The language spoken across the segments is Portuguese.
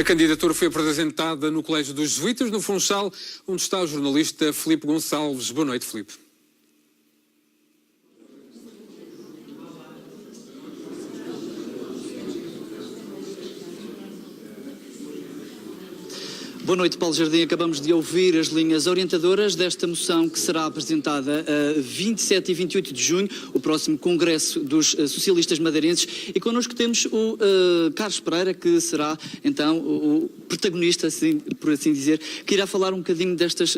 A candidatura foi apresentada no Colégio dos Jesuítas, no Funchal, onde está o jornalista Filipe Gonçalves. Boa noite, Filipe. Boa noite, Paulo Jardim. Acabamos de ouvir as linhas orientadoras desta moção que será apresentada a 27 e 28 de junho, o próximo Congresso dos Socialistas Madeirenses. E connosco temos o Carlos Pereira, que será então o protagonista, assim, por assim dizer, que irá falar um bocadinho destas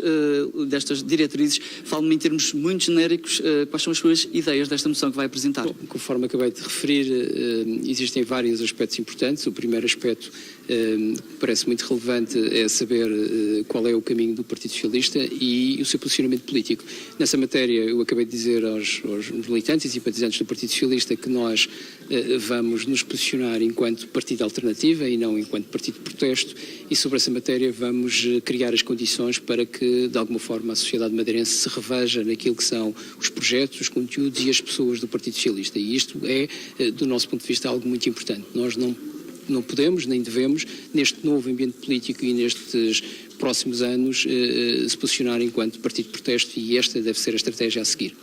diretrizes. Fale-me em termos muito genéricos, quais são as suas ideias desta moção que vai apresentar. Bom, conforme acabei de referir, existem vários aspectos importantes. O primeiro aspecto que parece muito relevante é saber qual é o caminho do Partido Socialista e o seu posicionamento político. Nessa matéria, eu acabei de dizer aos militantes e simpatizantes do Partido Socialista que nós vamos nos posicionar enquanto partido alternativo e não enquanto partido de protesto, e sobre essa matéria vamos criar as condições para que, de alguma forma, a sociedade madeirense se reveja naquilo que são os projetos, os conteúdos e as pessoas do Partido Socialista. E isto é, do nosso ponto de vista, algo muito importante. Nós não podemos, nem devemos, neste novo ambiente político e nestes próximos anos, se posicionar enquanto partido de protesto, e esta deve ser a estratégia a seguir.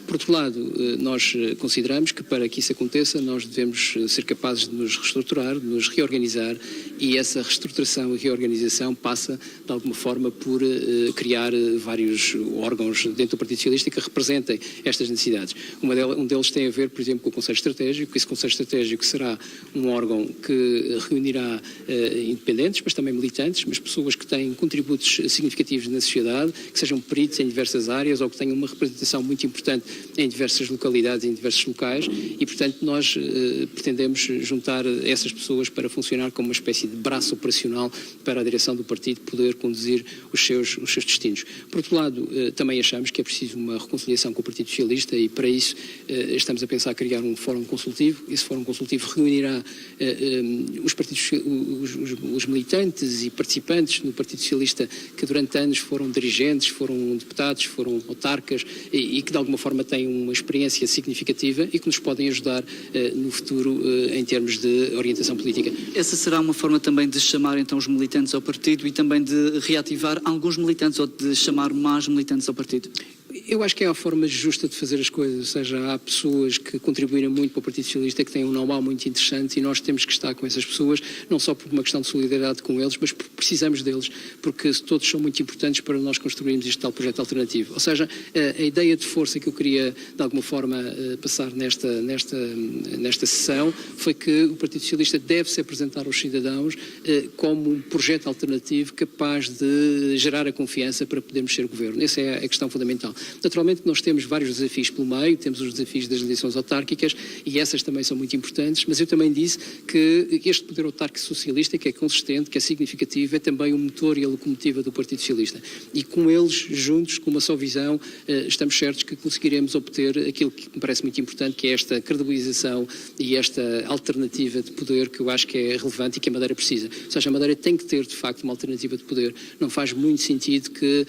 Por outro lado, nós consideramos que para que isso aconteça, nós devemos ser capazes de nos reestruturar, de nos reorganizar, e essa reestruturação e reorganização passa, de alguma forma, por criar vários órgãos dentro do Partido Socialista que representem estas necessidades. Um deles tem a ver, por exemplo, com o Conselho Estratégico. Esse Conselho Estratégico será um órgão que reunirá independentes, mas também militantes, mas pessoas que têm contributos significativos na sociedade, que sejam peritos em diversas áreas ou que tenham uma representação muito importante em diversas localidades, em diversos locais, e, portanto, nós pretendemos juntar essas pessoas para funcionar como uma espécie de braço operacional para a direção do partido poder conduzir os seus destinos. Por outro lado, também achamos que é preciso uma reconciliação com o Partido Socialista, e para isso estamos a pensar criar um fórum consultivo. Esse fórum consultivo reunirá os militantes e participantes no Partido Socialista que durante anos foram dirigentes, foram deputados, foram autarcas e que de alguma forma têm uma experiência significativa e que nos podem ajudar no futuro em termos de orientação política. Essa será uma forma também de chamar então os militantes ao partido e também de reativar alguns militantes ou de chamar mais militantes ao partido? Eu acho que é a forma justa de fazer as coisas, ou seja, há pessoas que contribuíram muito para o Partido Socialista, que têm um know-how muito interessante, e nós temos que estar com essas pessoas, não só por uma questão de solidariedade com eles, mas porque precisamos deles, porque todos são muito importantes para nós construirmos este tal projeto alternativo. Ou seja, a ideia de força que eu queria, de alguma forma, passar nesta sessão foi que o Partido Socialista deve se apresentar aos cidadãos como um projeto alternativo capaz de gerar a confiança para podermos ser governo. Essa é a questão fundamental. Naturalmente nós temos vários desafios pelo meio, temos os desafios das eleições autárquicas e essas também são muito importantes, mas eu também disse que este poder autárquico socialista, que é consistente, que é significativo, é também o motor e a locomotiva do Partido Socialista. E com eles, juntos, com uma só visão, estamos certos que conseguiremos obter aquilo que me parece muito importante, que é esta credibilização e esta alternativa de poder que eu acho que é relevante e que a Madeira precisa. Ou seja, a Madeira tem que ter, de facto, uma alternativa de poder. Não faz muito sentido que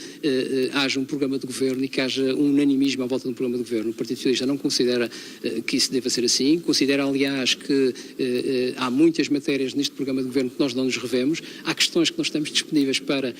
haja um programa de governo e que haja um unanimismo à volta do programa de governo. O Partido Socialista não considera que isso deva ser assim, considera, aliás, que há muitas matérias neste programa de governo que nós não nos revemos, há questões que nós estamos disponíveis para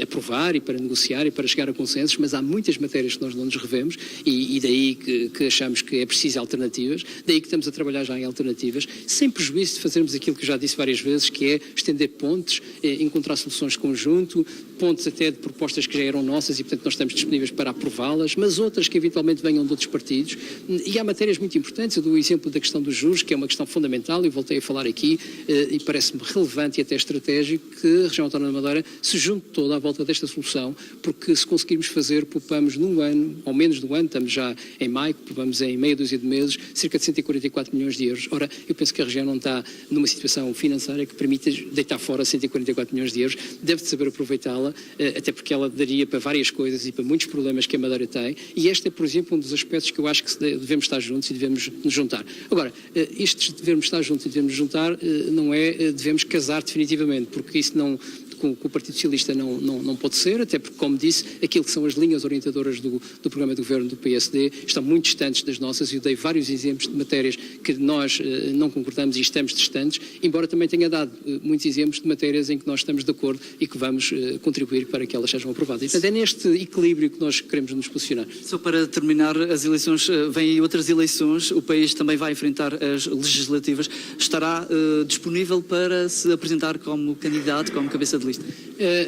aprovar e para negociar e para chegar a consensos, mas há muitas matérias que nós não nos revemos e daí que achamos que é preciso alternativas, daí que estamos a trabalhar já em alternativas, sem prejuízo de fazermos aquilo que eu já disse várias vezes, que é estender pontes, encontrar soluções de conjunto, pontos até de propostas que já eram nossas e, portanto, nós estamos disponíveis para aprová-las, mas outras que eventualmente venham de outros partidos. E há matérias muito importantes. Eu dou o exemplo da questão dos juros, que é uma questão fundamental, e voltei a falar aqui, e parece-me relevante e até estratégico que a região autónoma da Madeira se junte toda à volta desta solução, porque se conseguirmos fazer, poupamos num ano, ou menos de um ano, estamos já em maio, poupamos em meia dúzia de meses, cerca de 144 milhões de euros. Ora, eu penso que a região não está numa situação financeira que permita deitar fora 144 milhões de euros, deve de saber aproveitá-la, até porque ela daria para várias coisas e para muitos problemas que a Madeira tem, e este é, por exemplo, um dos aspectos que eu acho que devemos estar juntos e devemos nos juntar. Agora, isto de devemos estar juntos e devemos nos juntar não é devemos casar definitivamente, porque isso não com o Partido Socialista não pode ser, até porque, como disse, aquilo que são as linhas orientadoras do programa de governo do PSD estão muito distantes das nossas, e eu dei vários exemplos de matérias que nós não concordamos e estamos distantes, embora também tenha dado muitos exemplos de matérias em que nós estamos de acordo e que vamos contribuir para que elas sejam aprovadas. E, portanto, é neste equilíbrio que nós queremos nos posicionar. Só para terminar, as eleições, vêm aí outras eleições, o país também vai enfrentar as legislativas. Estará disponível para se apresentar como candidato, como cabeça de lista?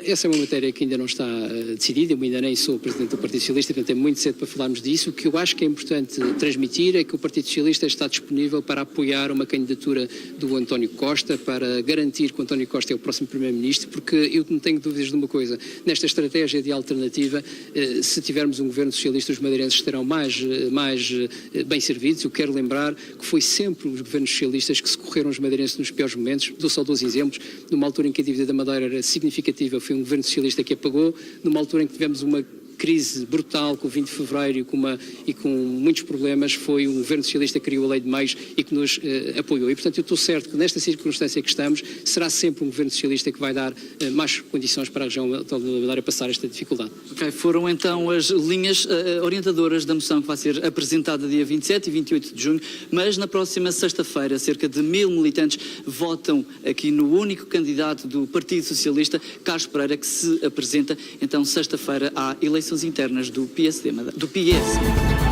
Essa é uma matéria que ainda não está decidida, eu ainda nem sou Presidente do Partido Socialista, portanto é muito cedo para falarmos disso. O que eu acho que é importante transmitir é que o Partido Socialista está disponível para apoiar uma candidatura do António Costa, para garantir que o António Costa é o próximo Primeiro-Ministro, porque eu não tenho dúvidas de uma coisa: nesta estratégia de alternativa, se tivermos um governo socialista, os madeirenses estarão mais bem servidos. Eu quero lembrar que foi sempre os governos socialistas que socorreram os madeirenses nos piores momentos. Dou só 2 exemplos. Numa altura em que a dívida da Madeira era significativa, foi um governo socialista que a pagou. Numa altura em que tivemos uma crise brutal com o 20 de fevereiro e com muitos problemas, foi o governo socialista que criou a lei de meios e que nos apoiou. E, portanto, eu estou certo que nesta circunstância que estamos, será sempre um governo socialista que vai dar mais condições para a região da Madeira passar esta dificuldade. Ok, foram então as linhas orientadoras da moção que vai ser apresentada dia 27 e 28 de junho, mas na próxima sexta-feira cerca de 1000 militantes votam aqui no único candidato do Partido Socialista, Carlos Pereira, que se apresenta. Então, sexta-feira há eleições internas do PSD, do PS.